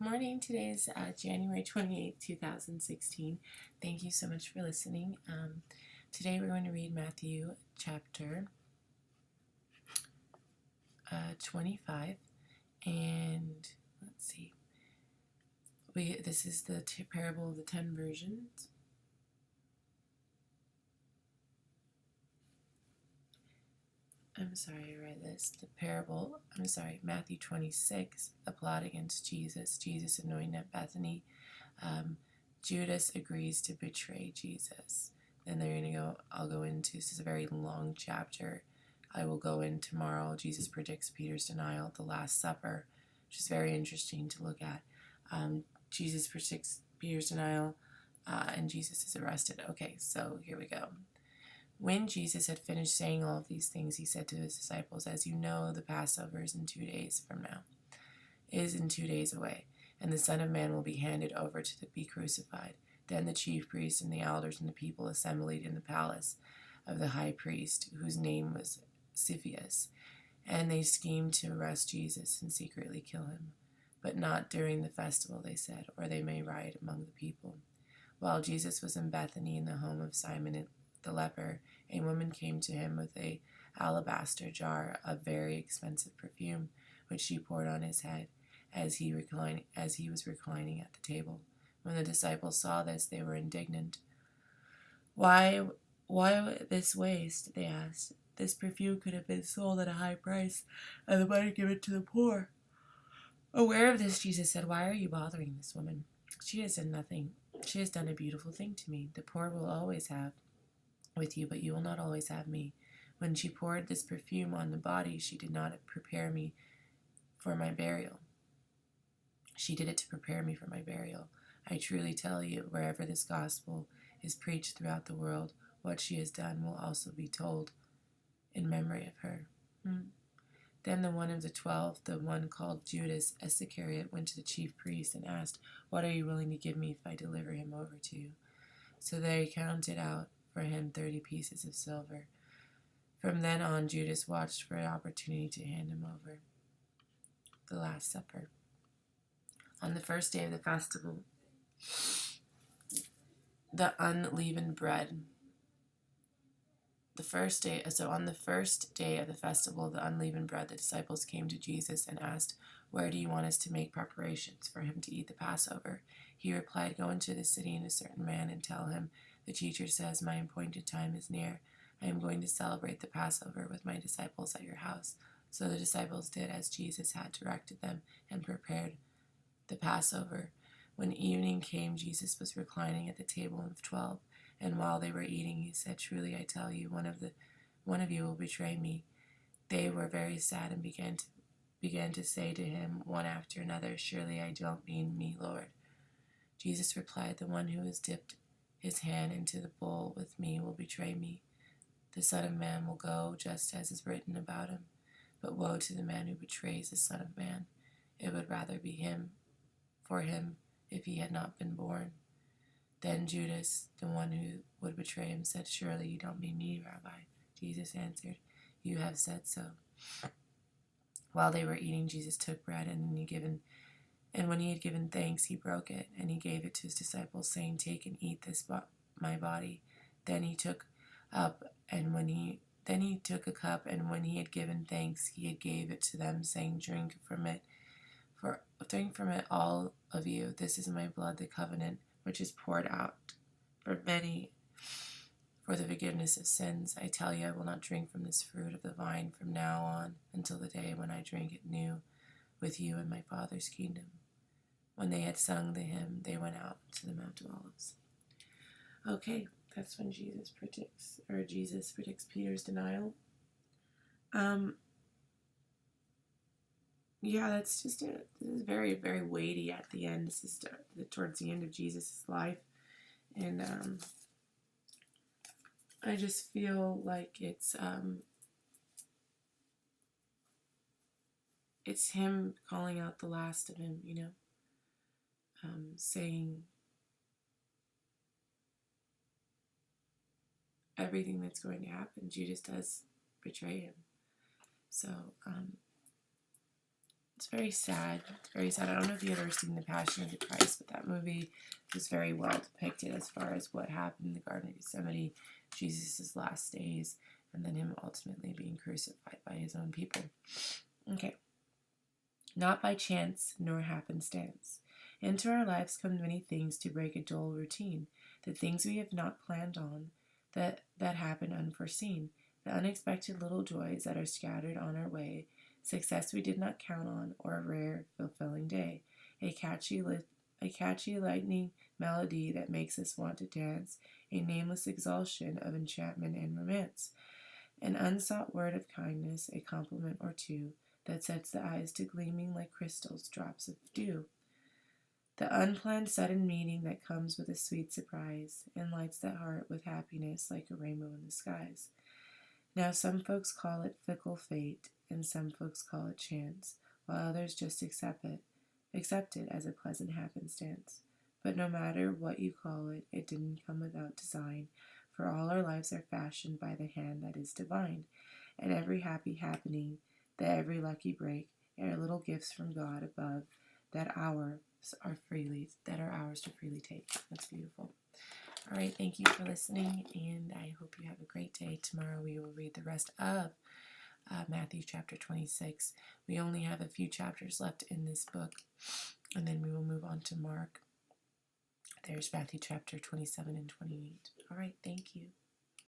Morning. Today is January 28th, 2016. Thank you so much for listening. Today we're going to read Matthew chapter 25. And let's see. This is the parable of the 10 virgins. Matthew 26, a plot against Jesus. Jesus anointed at Bethany. Judas agrees to betray Jesus. Then I'll go into, this is a very long chapter. I will go in tomorrow. Jesus predicts Peter's denial at the Last Supper, which is very interesting to look at. Jesus predicts Peter's denial, and Jesus is arrested. Okay, so here we go. When Jesus had finished saying all of these things, he said to his disciples, "As you know, the Passover is in 2 days from now. It is in 2 days away, and the Son of Man will be handed over to be crucified." Then the chief priests and the elders and the people assembled in the palace of the high priest, whose name was Caiaphas, and they schemed to arrest Jesus and secretly kill him. But not during the festival, they said, or they may riot among the people. While Jesus was in Bethany in the home of Simon the leper, a woman came to him with an alabaster jar of very expensive perfume, which she poured on his head as he was reclining at the table. When the disciples saw this, they were indignant. Why this waste?" they asked. "This perfume could have been sold at a high price and the money given to the poor." Aware of this, Jesus said, "Why are you bothering this woman? She has done nothing. She has done a beautiful thing to me. The poor will always have with you, but you will not always have me. When she poured this perfume on the body, she did not prepare me for my burial. She did it to prepare me for my burial. I truly tell you, wherever this gospel is preached throughout the world, what she has done will also be told in memory of her." Then the one of the 12, the one called Judas Iscariot, went to the chief priests and asked, "What are you willing to give me if I deliver him over to you?" So they counted out for him 30 pieces of silver. From then on, Judas watched for an opportunity to hand him over. The Last Supper. On the first day of the festival, the unleavened bread. On the first day of the festival of the unleavened bread, the disciples came to Jesus and asked, "Where do you want us to make preparations for him to eat the Passover?" He replied, "Go into the city and a certain man and tell him, 'The teacher says, my appointed time is near. I am going to celebrate the Passover with my disciples at your house.'" So the disciples did as Jesus had directed them and prepared the Passover. When evening came, Jesus was reclining at the table of 12, and while they were eating, he said, "Truly I tell you, one of you will betray me." They were very sad and began to say to him one after another, "Surely I don't mean me, Lord." Jesus replied, "The one who has dipped his hand into the bowl with me will betray me. The Son of Man will go just as is written about him. But woe to the man who betrays the Son of Man. It would rather be for him if he had not been born." Then Judas, the one who would betray him, said, "Surely you don't mean me, Rabbi." Jesus answered, "You have said so." While they were eating, Jesus took bread, and when he had given thanks, he broke it, and he gave it to his disciples, saying, "Take and eat this my body." Then he took a cup, and when he had given thanks, he gave it to them, saying, Drink from it, all of you. This is my blood, the covenant, which is poured out for many for the forgiveness of sins. I tell you, I will not drink from this fruit of the vine from now on until the day when I drink it new with you in my Father's kingdom." When they had sung the hymn, they went out to the Mount of Olives. Okay, that's when Jesus predicts Peter's denial. That's just it. This is very, very weighty at the end. This is towards the end of Jesus' life. And I just feel like it's him calling out the last of him, saying everything that's going to happen. Judas does betray him. So It's very sad. It's very sad. I don't know if you've ever seen The Passion of the Christ, but that movie was very well depicted as far as what happened in the Garden of Gethsemane, Jesus' last days, and then him ultimately being crucified by his own people. Okay. Not by chance nor happenstance. Into our lives come many things to break a dull routine, the things we have not planned on, that happen unforeseen, the unexpected little joys that are scattered on our way, success we did not count on, or a rare, fulfilling day, a catchy lightning melody that makes us want to dance, a nameless exhaustion of enchantment and romance, an unsought word of kindness, a compliment or two, that sets the eyes to gleaming like crystals, drops of dew. The unplanned sudden meeting that comes with a sweet surprise and lights that heart with happiness like a rainbow in the skies. Now some folks call it fickle fate, and some folks call it chance, while others just accept it as a pleasant happenstance. But no matter what you call it, it didn't come without design, for all our lives are fashioned by the hand that is divine, and every happy happening, every lucky break, are little gifts from God above that are ours to freely take. That's beautiful. All right, thank you for listening, and I hope you have a great day. Tomorrow we will read the rest of Matthew chapter 26. We only have a few chapters left in this book, and then we will move on to Mark. There's Matthew chapter 27 and 28. All right, thank you.